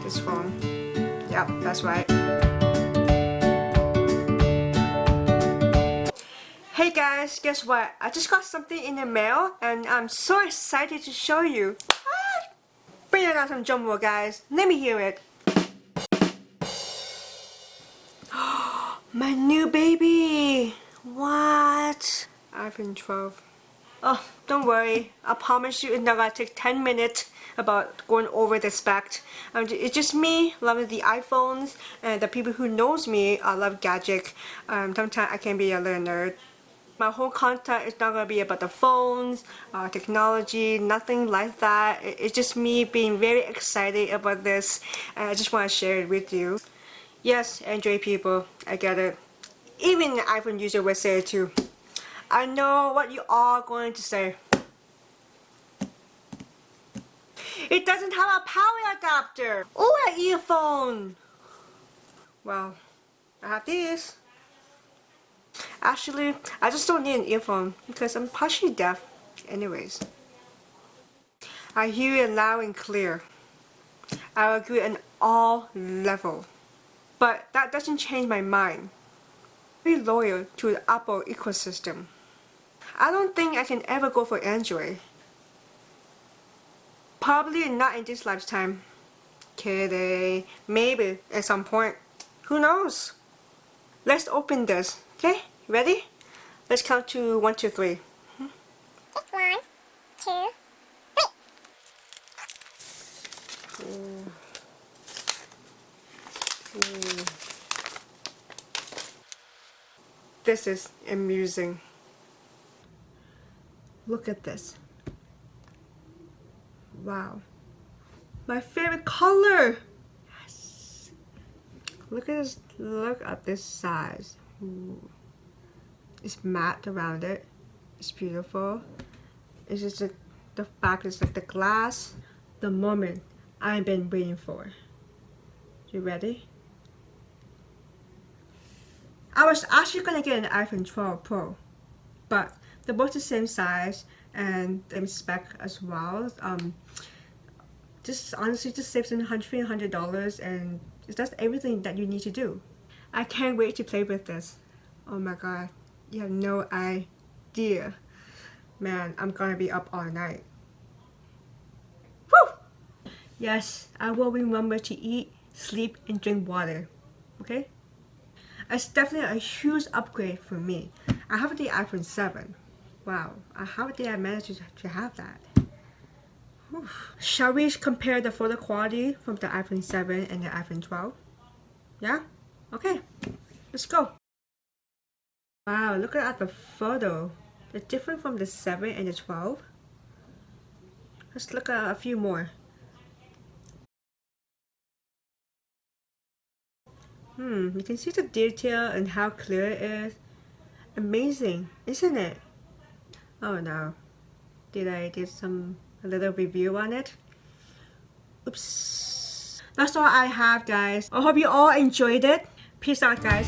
this phone. Yep, that's right. Hey guys, guess what? I just got something in the mail and I'm so excited to show you. Bring it on some drum roll, guys. Let me hear it. My new baby! What? iPhone 12. Oh, don't worry. I promise you it's not gonna take 10 minutes about going over the specs. It's just me loving the iPhones, and the people who knows me, I love gadgets. Sometimes I can be a little nerd. My whole content is not gonna be about the phones, technology, nothing like that. It's just me being very excited about this, and I just want to share it with you. Yes, Android people, I get it. Even an iPhone user would say it too. I know what you are going to say. It doesn't have a power adapter or an earphone. Well, I have these. Actually, I just don't need an earphone because I'm partially deaf anyways. I hear it loud and clear. I agree on all levels. But that doesn't change my mind. I'm very loyal to the Apple ecosystem. I don't think I can ever go for Android. Probably not in this lifetime. Kidding. Maybe at some point. Who knows? Let's open this. Okay? Ready? Let's count to 1, 2, 3. 1, 2, 3. This is amusing. Look at this. Wow. My favorite color! Yes! Look at this. Look at this size. Ooh. It's matte around it. It's beautiful. It's just the fact it's like the glass. The moment I've been waiting for. You ready? I was actually gonna get an iPhone 12 Pro, but they're both the same size and same spec as well. Just honestly, just saves $100 and it does everything that you need to do. I can't wait to play with this. Oh my god, you have no idea. Man, I'm gonna be up all night. Woo! Yes, I will remember to eat, sleep, and drink water. Okay? It's definitely a huge upgrade for me. I have the iPhone 7. Wow, how did I manage to have that? Whew. Shall we compare the photo quality from the iPhone 7 and the iPhone 12? Yeah? Okay, let's go. Wow, look at the photo. It's different from the 7 and the 12. Let's look at a few more. You can see the detail and how clear it is. Amazing, isn't it? Oh no. Did I do a little review on it? Oops. That's all I have, guys. I hope you all enjoyed it. Peace out, guys.